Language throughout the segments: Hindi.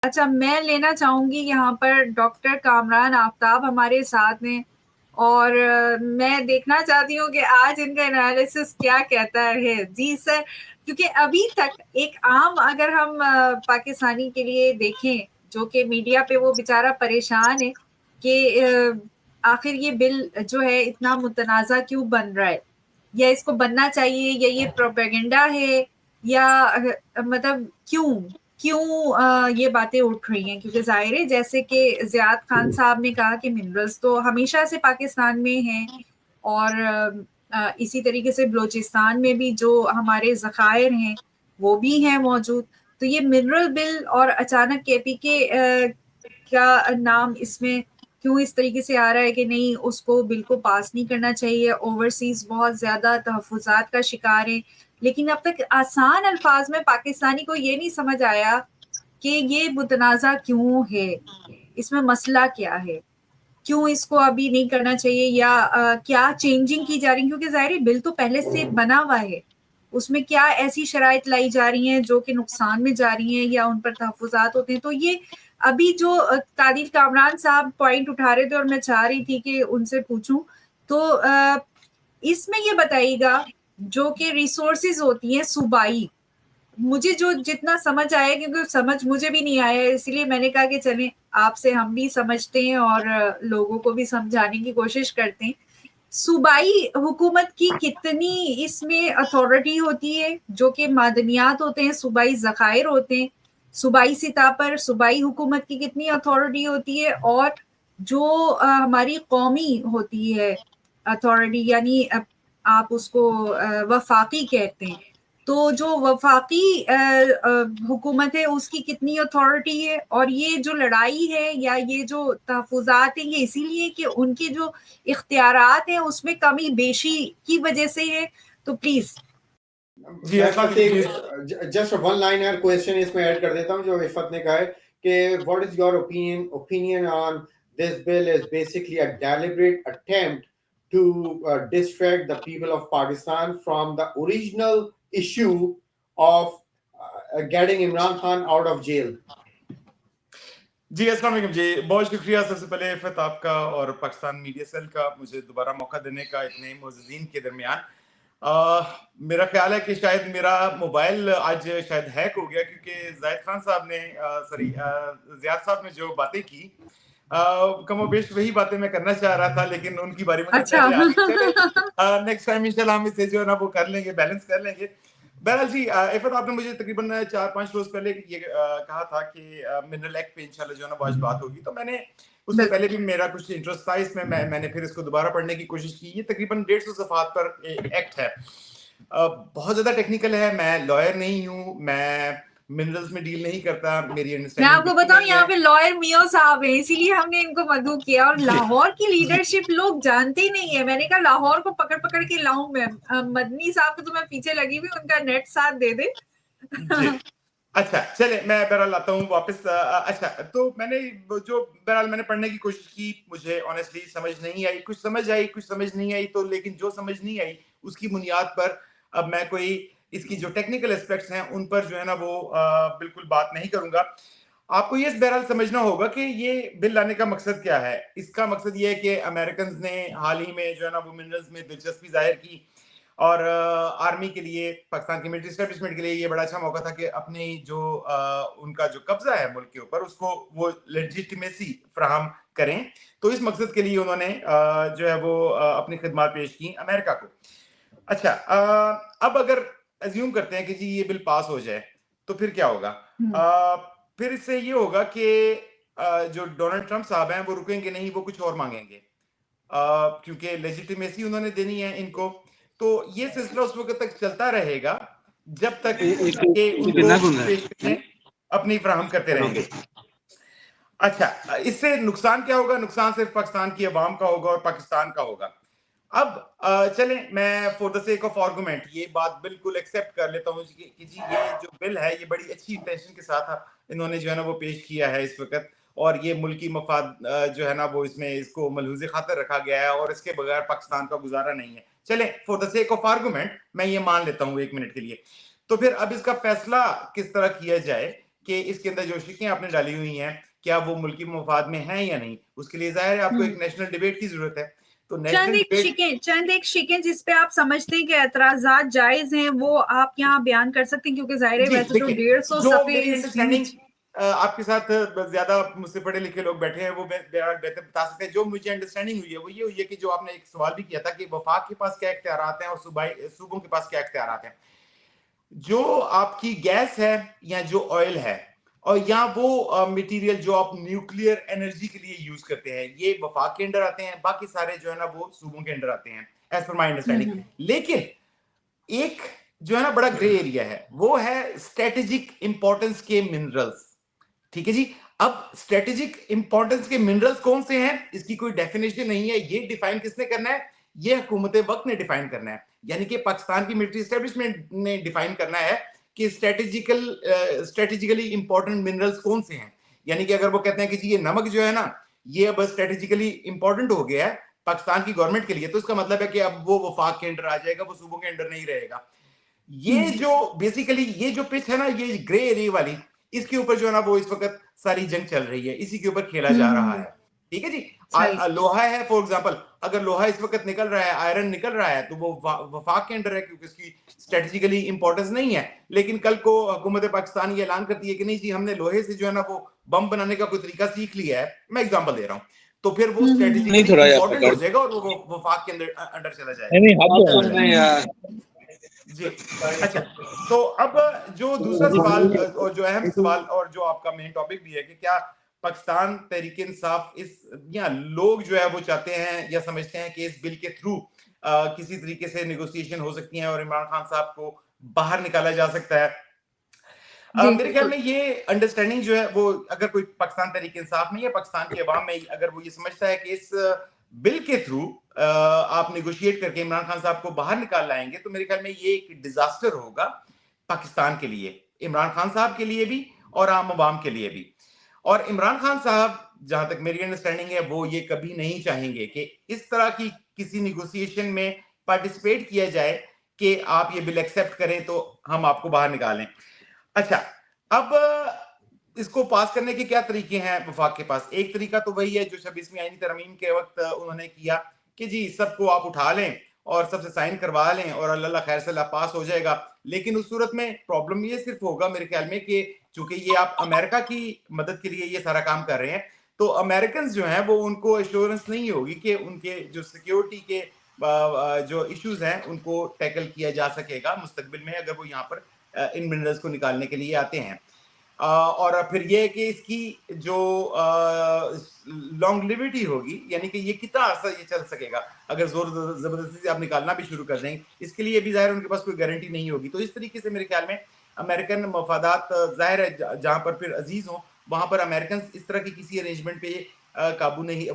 अच्छा, मैं लेना चाहूंगी यहाँ पर डॉक्टर कामरान आफ्ताब हमारे साथ हैं, और मैं देखना चाहती हूँ कि आज इनका एनालिसिस क्या कहता है। जी सर, क्योंकि अभी तक एक आम, अगर हम पाकिस्तानी के लिए देखें जो कि मीडिया पे वो बेचारा परेशान है कि आखिर ये बिल जो है इतना मुतनाज़ा क्यों बन रहा है, या इसको बनना चाहिए, या ये प्रोपेगेंडा है, या मतलब क्यों क्यों ये बातें उठ रही हैं। क्योंकि जाहिर है, जैसे कि ज़ियाद खान साहब ने कहा कि मिनरल्स तो हमेशा से पाकिस्तान में हैं, और इसी तरीके से बलूचिस्तान में भी जो हमारे ज़खायर हैं वो भी हैं मौजूद। तो ये मिनरल बिल और अचानक केपीके का नाम इसमें क्यों इस तरीके से आ रहा है कि नहीं, उसको बिल को पास नहीं करना चाहिए, ओवरसीज बहुत ज़्यादा तहफ़्फ़ुज़ात का शिकार है। लेकिन अब तक आसान अल्फाज में पाकिस्तानी को ये नहीं समझ आया कि ये मुतनाज़ा क्यों है, इसमें मसला क्या है, क्यों इसको अभी नहीं करना चाहिए, या क्या चेंजिंग की जा रही है। क्योंकि ज़ाहिर है बिल तो पहले से बना हुआ है, उसमें क्या ऐसी शराइत लाई जा रही हैं जो कि नुकसान में जा रही हैं या उन पर तहफ़्फ़ुज़ात होते हैं। तो ये अभी जो तादिल कामरान साहब पॉइंट उठा रहे थे और मैं चाह रही थी कि उनसे पूछूं, तो इसमें ये बताइएगा जो कि रिसोर्सेज होती हैं सूबाई, मुझे जो जितना समझ आया, क्योंकि समझ मुझे भी नहीं आया, इसलिए मैंने कहा कि चलें आपसे हम भी समझते हैं और लोगों को भी समझाने की कोशिश करते हैं। सूबाई हुकूमत की कितनी इसमें अथॉरिटी होती है, जो कि मादनियात होते हैं, सूबाई ज़खायर होते हैं, सूबाई सतह पर सूबाई हुकूमत की कितनी अथॉरिटी होती है, और जो हमारी कौमी होती है अथॉरिटी, यानी आप उसको वफाकी कहते हैं, तो जो वफाकी हुकूमत है उसकी कितनी अथॉरिटी है, और ये जो लड़ाई है या ये जो तहफ़्फ़ुज़ात हैं, ये इसीलिए कि उनके जो इख्तियारात हैं उसमें कमी बेशी की वजह से है। तो प्लीज जी, जस्ट वन लाइनर क्वेश्चन इसमें ऐड कर देता हूं जो इफ़त ने कहा है कि what is your opinion on this bill is basically a deliberate attempt to distract the people of Pakistan from the original issue of getting Imran Khan out of jail. जी, अस्सलाम वालेकुम जी, बहुत शुक्रिया सबसे पहले इफ़त आपका और पाकिस्तान मीडिया सेल का मुझे दोबारा मौका देने का इतने मुअज़्ज़िज़ीन के दरमियान। मेरा ख्याल है कि शायद मेरा मोबाइल आज शायद हैक हो गया, क्योंकि ज़ाहिद खान साहब ने ज़ियाद साहब ने जो बातें की, कमोबेश वही बातें मैं करना चाह रहा था, लेकिन उनकी बारी मुझे अच्छा पहले आ गई। चलें, नेक्स्ट टाइम इंशाल्लाह हम इसे जो है ना वो कर लेंगे, बैलेंस कर लेंगे। बहरहाल जी, इफ़त आपने मुझे तकरीबन 4-5 रोज पहले ये कहा था कि मिनरल एक्ट पे इंशाल्लाह जो है ना वो आज बात होगी, तो मैंने उससे पहले भी मेरा कुछ इंटरेस्ट था इसमें, मैंने फिर इसको दोबारा पढ़ने की कोशिश की। ये तकरीबन 150 सफ़हात पर एक्ट है, बहुत ज़्यादा टेक्निकल है। मैं लॉयर नहीं हूँ, मैं मिनरल्स में डील नहीं करता, मेरी मैं अंडरस्टैंडिंग आपको बताऊं, यहाँ पे लॉयर मियो साहब हैं, इसीलिए हमने इनको मदऊ किया, और लाहौर की लीडरशिप लोग जानते ही नहीं है। मैंने कहा लाहौर को पकड़ पकड़ के लाऊं मैं, मदनी साहब को तो मैं पीछे लगी हुई, उनका नेट साथ दे दे। अच्छा, चले मैं बहरहाल आता हूँ वापस। अच्छा, तो मैंने जो बहरहाल मैंने पढ़ने की कोशिश की, मुझे ऑनेस्टली समझ नहीं आई, कुछ समझ आई, कुछ समझ नहीं आई। तो लेकिन जो समझ नहीं आई उसकी बुनियाद पर अब मैं कोई इसकी जो टेक्निकल एस्पेक्ट्स हैं उन पर जो है ना वो बिल्कुल बात नहीं करूंगा। आपको ये बहरहाल समझना होगा कि ये बिल लाने का मकसद क्या है। इसका मकसद ये है कि अमेरिकन ने हाल ही में जो है ना वो मिनरल्स में दिलचस्पी जाहिर की, और आर्मी के लिए, पाकिस्तान की मिलिट्री एस्टेब्लिशमेंट के लिए ये बड़ा अच्छा मौका था कि अपनी जो उनका जो कब्जा है मुल्क के ऊपर, उसको वो लेजिटिमेसी फराहम करें। तो इस मकसद के लिए उन्होंने जो है वो अपनी खिदमत पेश की अमेरिका को। अच्छा, अब अगर अज्यूम करते हैं कि जी ये बिल पास हो जाए तो फिर क्या होगा? फिर इससे ये होगा कि जो डोनाल्ड ट्रंप साहब हैं वो रुकेंगे नहीं, वो कुछ और मांगेंगे, क्योंकि लेजिटिमेसी उन्होंने देनी है इनको। तो ये सिलसिला उस वक्त तक चलता रहेगा जब तक कि उनको अपनी फराहम करते रहेंगे। अच्छा, इससे नुकसान क्या होगा? नुकसान सिर्फ पाकिस्तान की अवाम का होगा और पाकिस्तान का होगा। अब चलें, मैं for the sake of argument ये बात बिल्कुल एक्सेप्ट कर लेता हूँ कि जी ये जो बिल है ये बड़ी अच्छी इंटेंशन के साथ इन्होंने जो है ना वो पेश किया है इस वक्त, और ये मुल्की मफाद जो है ना वो इसमें इसको मलहूज़े खातर रखा गया है, और इसके बगैर पाकिस्तान का गुजारा नहीं है। चलें, for the sake of argument मैं ये मान लेता हूँ 1 मिनट के लिए। तो फिर अब इसका फैसला किस तरह किया जाए कि इसके अंदर जो शिकें आपने डाली हुई हैं क्या वो मुल्की मफाद में हैं या नहीं, उसके लिए जाहिर है आपको एक नेशनल डिबेट की जरूरत है। तो चंद एक शिकें जिस पे आप समझते हैं कि एतराजात जायज हैं, वो आप यहाँ बयान कर सकते हैं, क्योंकि जाहिर है वैसे तो 150 सफ़े आपके साथ ज्यादा मुझसे पढ़े लिखे लोग बैठे हैं, वो बेहतर बता सकते हैं। जो मुझे अंडरस्टैंडिंग हुई है वो ये हुई है कि जो आपने एक सवाल भी किया था कि वफाक के पास क्या इख्तियारात हैं और सूबों के पास क्या इख्तियारात हैं। जो आपकी गैस है या जो ऑयल है और या वो मटेरियल जो आप न्यूक्लियर एनर्जी के लिए यूज करते हैं, ये वफाक के अंडर आते हैं, बाकी सारे जो है ना वो सूबों के अंडर आते हैं, एज पर माय अंडरस्टैंडिंग। लेकिन एक जो है ना बड़ा ग्रे एरिया है, वो है स्ट्रेटेजिक इंपॉर्टेंस के मिनरल्स। ठीक है जी। अब स्ट्रेटेजिक इंपॉर्टेंस के मिनरल्स कौन से हैं, इसकी कोई डेफिनेशन नहीं है। ये डिफाइन किसने करना है? ये हुकूमत वक्त ने डिफाइन करना है, यानी कि पाकिस्तान की मिलिट्री एस्टेब्लिशमेंट ने डिफाइन करना है कि स्ट्रेटेजिकली इंपॉर्टेंट मिनरल्स कौन से हैं। यानी कि अगर वो कहते हैं कि जी ये नमक जो है ना ये अब स्ट्रेटेजिकली इंपॉर्टेंट हो गया है पाकिस्तान की गवर्नमेंट के लिए, तो इसका मतलब है कि अब वो वफाक के अंडर आ जाएगा, वो सूबों के अंडर नहीं रहेगा। ये जो बेसिकली ये जो पिच है ना, ये ग्रे एरिया वाली, इसके ऊपर जो है ना वो इस वक्त सारी जंग चल रही है, इसी के ऊपर खेला जा रहा है। ठीक है जी। लोहा है फॉर एग्जांपल, अगर लोहा इस वक्त निकल रहा है, आयरन निकल रहा है, तो वो वफाक के अंडर है क्योंकि इसकी स्ट्रेटेजिकली इंपॉर्टेंस नहीं है। लेकिन कल को हुकूमत पाकिस्तान ये ऐलान करती है कि नहीं जी हमने लोहे से जो है ना वो बम बनाने का कोई तरीका सीख लिया है, मैं एग्जांपल दे रहा हूँ, तो फिर वो स्ट्रेटेजिकली इंपॉर्टेंट हो जाएगा और वो वफाक के अंडर चला जाएगा जी। अच्छा, तो अब जो दूसरा सवाल और जो अहम सवाल और जो आपका मेन टॉपिक भी है कि क्या पाकिस्तान तहरीक इंसाफ इस या लोग जो है वो चाहते हैं या समझते हैं कि इस बिल के थ्रू किसी तरीके से नेगोशिएशन हो सकती है और इमरान खान साहब को बाहर निकाला जा सकता है। मेरे ख्याल में ये अंडरस्टैंडिंग जो है वो अगर कोई पाकिस्तान तहरीक इंसाफ में या पाकिस्तान के अवाम में अगर वो ये समझता है कि इस बिल के थ्रू आप नेगोशिएट करके इमरान खान साहब को बाहर निकाल लाएंगे, तो मेरे ख्याल में ये एक डिजास्टर होगा पाकिस्तान के लिए, इमरान खान साहब के लिए भी और आम अवाम के लिए भी। और इमरान खान साहब, जहां तक मेरी अंडरस्टैंडिंग है, वो ये कभी नहीं चाहेंगे कि इस तरह की किसी नेगोशिएशन में पार्टिसिपेट किया जाए कि आप ये बिल एक्सेप्ट करें तो हम आपको बाहर निकालें। अच्छा, अब इसको पास करने के क्या तरीके हैं वफाक के पास? एक तरीका तो वही है जो 26वीं आईनी तरमीम के वक्त उन्होंने किया कि जी सबको आप उठा लें और सबसे साइन करवा लें और अल्लाह खैर से पास हो जाएगा। लेकिन उस सूरत में प्रॉब्लम ये सिर्फ होगा मेरे ख्याल में कि चूंकि ये आप अमेरिका की मदद के लिए ये सारा काम कर रहे हैं, तो अमेरिकन जो हैं वो उनको एश्योरेंस नहीं होगी कि उनके जो सिक्योरिटी के जो इश्यूज हैं उनको टैकल किया जा सकेगा मुस्तकबिल में अगर वो यहाँ पर इन मिनरल्स को निकालने के लिए आते हैं। और फिर ये कि इसकी जो लॉन्गलिविटी होगी, यानी कि ये कितना अर्सा ये चल सकेगा अगर जोर जबरदस्ती से आप निकालना भी शुरू कर देंगे, इसके लिए भी जाहिर उनके पास कोई गारंटी नहीं होगी। तो इस तरीके से मेरे ख्याल में अमेरिकन मफादात जाहिर है जहां पर फिर अजीज हो वहां पर अमेरिकन इस तरह की किसी अरेंजमेंट पे काबू नहीं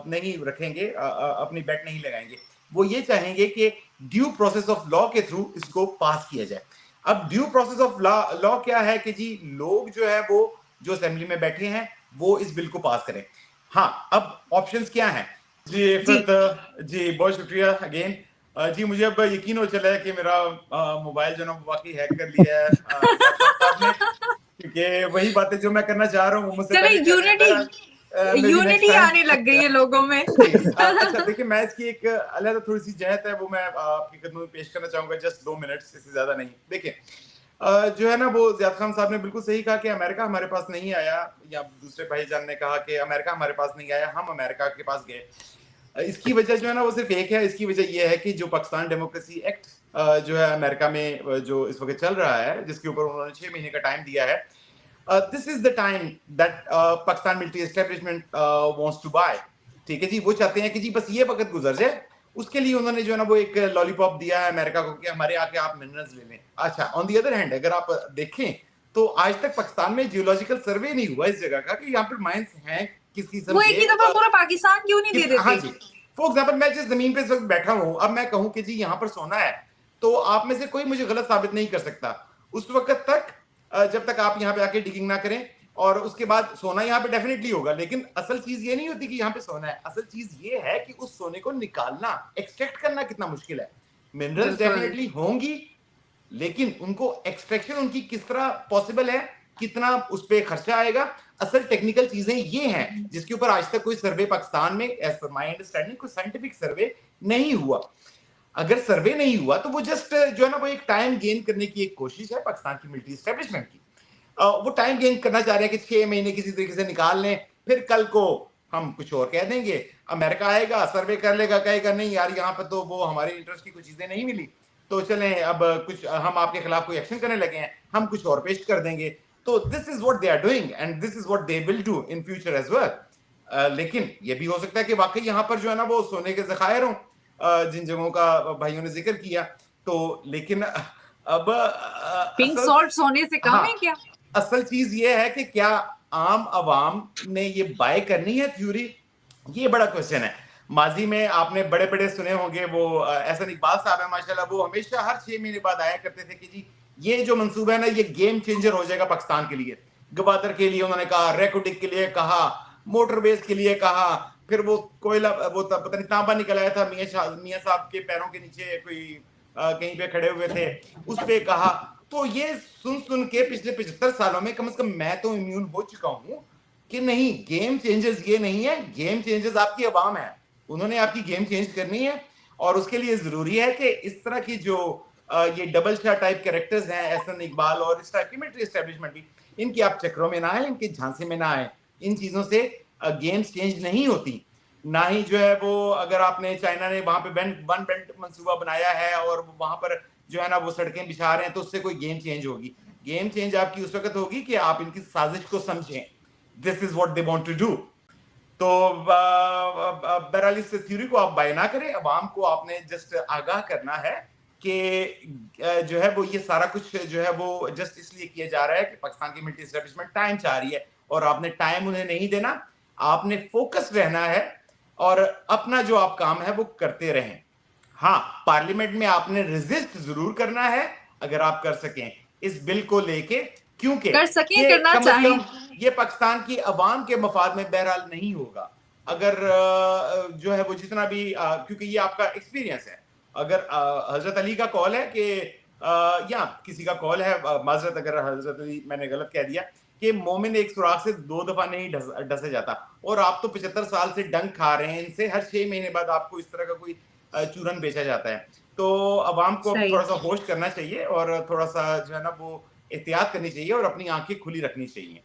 नहीं रखेंगे, अपनी बैट नहीं लगाएंगे। वो ये चाहेंगे कि ड्यू प्रोसेस ऑफ लॉ के थ्रू इसको पास किया जाए। अब ड्यू प्रोसेस ऑफ लॉ क्या है कि जी लोग जो है वो जो असेंबली में बैठे हैं वो इस बिल को पास करें। हाँ, अब ऑप्शंस क्या हैं जी? जी बहुत शुक्रिया अगेन जी। मुझे अब यकीन हो चला है कि मेरा मोबाइल जो ना वाकई हैक कर लिया है क्योंकि वही बातें जो मैं करना चाह रहा हूँ मुझसे यूनिटी आने लग गई है लोगों में। अच्छा देखिए, मैं इसकी एक अलग थोड़ी सी जहत है वो मैं आपकी खिदमत में पेश करना चाहूंगा, जस्ट 2 मिनट, इससे ज्यादा नहीं। देखिए जो है ना वो ज़ियाद खान साहब ने बिल्कुल सही कहा कि अमेरिका हमारे पास नहीं आया, या दूसरे भाईजान ने कहा कि अमेरिका हमारे पास नहीं आया, हम अमेरिका के पास गए। इसकी वजह जो है ना वो सिर्फ एक है। इसकी वजह यह है कि जो पाकिस्तान डेमोक्रेसी एक्ट जो है अमेरिका में जो इस वक्त चल रहा है, जिसके ऊपर उन्होंने 6 महीने का टाइम दिया है, this is the time that Pakistan military establishment wants to buy. ठीक है जी, वो चाहते हैं कि जी बस ये वक्त गुजर जाए, उसके लिए उन्होंने जो है ना वो एक लॉलीपॉप दिया है अमेरिका को कि हमारे आके आप मिनरल्स ले लें। अच्छा, ऑन दी अदर हैंड अगर आप देखें तो आज तक पाकिस्तान में जियोलॉजिकल सर्वे नहीं हुआ इस जगह का कि यहाँ पर माइंस हैं किस किस्म के। वो एक ही दफा पूरा पाकिस्तान क्यों नहीं दे देते? हाँ जी, फॉर एग्जांपल मैं जिस जमीन पे इस वक्त बैठा हूँ, अब मैं कहूँ कि जी यहाँ पर सोना है, तो आप में से कोई मुझे गलत साबित नहीं कर सकता उस वक्त तक जब तक आप यहाँ पे आके डिगिंग ना करें। और उसके बाद सोना यहाँ पे डेफिनेटली होगा, लेकिन असल चीज ये नहीं होती कि यहाँ पे सोना है। असल चीज ये है कि उस सोने को निकालना, एक्सट्रैक्ट करना कितना मुश्किल है। मिनरल्स डेफिनेटली होंगी, लेकिन उनको एक्सट्रैक्शन उनकी किस तरह पॉसिबल है कितना उस पर खर्चा आएगा। असल टेक्निकल चीजें ये हैं जिसके ऊपर आज तक कोई सर्वे पाकिस्तान में एज पर माई अंडरस्टैंडिंग कोई साइंटिफिक सर्वे नहीं हुआ। अगर सर्वे नहीं हुआ तो वो जस्ट जो है ना वो एक टाइम गेन करने की एक कोशिश है पाकिस्तान की मिलिट्री एस्टेब्लिशमेंट की। वो टाइम गेन करना चाह रहे हैं कि 6 महीने किसी तरीके से निकाल लें, फिर कल को हम कुछ और कह देंगे, अमेरिका आएगा सर्वे कर लेगा, कहेगा नहीं यार यहाँ पे तो वो हमारे इंटरेस्ट की कुछ चीजें नहीं मिली, तो चलें अब कुछ हम आपके खिलाफ कोई एक्शन करने लगे हैं, हम कुछ और पेश कर देंगे। तो this is what they are doing and this is what they will do in future as well. लेकिन ये भी हो सकता है कि वाकई यहाँ पर जो है ना वो सोने के ज़खायर हों, जिन जगहों का भाइयों ने जिक्र किया। तो लेकिन अब पिंक सॉल्ट सोने से कम है क्या? असल चीज ये है कि क्या आम आवाम ने ये बाय करनी है थ्योरी, ये बड़ा क्वेश्चन है। माजी में आपने बड़े बड़े सुने होंगे, वो एहसन इकबाल साहब है माशाल्लाह, वो हमेशा हर 6 महीने बाद आया करते थे कि जी ये जो मंसूबा है ना ये गेम चेंजर हो जाएगा पाकिस्तान के लिए। गवादर के लिए उन्होंने कहा, रेकोटिक के लिए कहा, मोटरवेज के लिए कहा, फिर वो कोयला वो पता नहीं तांबा निकल आया था मियां साहब के पैरों के नीचे कोई कहीं पे खड़े हुए थे, उस पे कहा। तो ये सुन के पिछले 75 सालों में कम से कम मैं तो इम्यून हो चुका हूं कि नहीं, गेम चेंजर्स ये नहीं है, गेम चेंजर्स आपकी आवाम है, उन्होंने आपकी गेम चेंज करनी है। और उसके लिए जरूरी है कि इस तरह की जो ये डबल शाह टाइप कैरेक्टर्स हैं, एहसन इकबाल और इस टाइप की मिलिट्री एस्टेब्लिशमेंट भी, इनकी आप चक्रों में ना आए, इनके झांसे में ना आए। इन चीजों से गेम्स चेंज नहीं होती। ना ही जो है वो, अगर आपने चाइना ने वहां पे वन बेल्ट मंसूबा बनाया है और वहां पर जो है ना वो सड़कें बिछा रहे हैं, तो उससे कोई गेम चेंज होगी? गेम चेंज आपकी उस वक्त होगी कि आप इनकी साजिश को समझें। This is what they want to do. तो बहरहाल इस थ्योरी को आप बाय ना करें, अवाम को आपने जस्ट आगाह करना है कि जो है वो ये सारा कुछ जो है वो जस्ट इसलिए किया जा रहा है कि पाकिस्तान की मिलिट्री एस्टेब्लिशमेंट टाइम चाह रही है, और आपने टाइम उन्हें नहीं देना, आपने फोकस रहना है और अपना जो आप काम है वो करते रहें। हाँ, पार्लियामेंट में आपने रेजिस्ट जरूर करना है अगर आप कर सकें इस बिल को लेके, क्योंकि कर सकें, करना चाहें, ये पाकिस्तान की अवाम के मफाद में बहरहाल नहीं होगा। अगर जो है वो जितना भी क्योंकि ये आपका एक्सपीरियंस है, अगर हजरत अली का कॉल है कि या किसी का कॉल है, माजरत अगर हजरत अली मैंने गलत कह दिया, कि मोमिन एक सुराख से 2 दफा नहीं डसे जाता, और आप तो 75 साल से डंक खा रहे हैं इनसे, हर 6 महीने बाद आपको इस तरह का कोई चूरन बेचा जाता है। तो अवाम को थोड़ा सा होश करना चाहिए और थोड़ा सा जो है ना वो एहतियात करनी चाहिए और अपनी आंखें खुली रखनी चाहिए।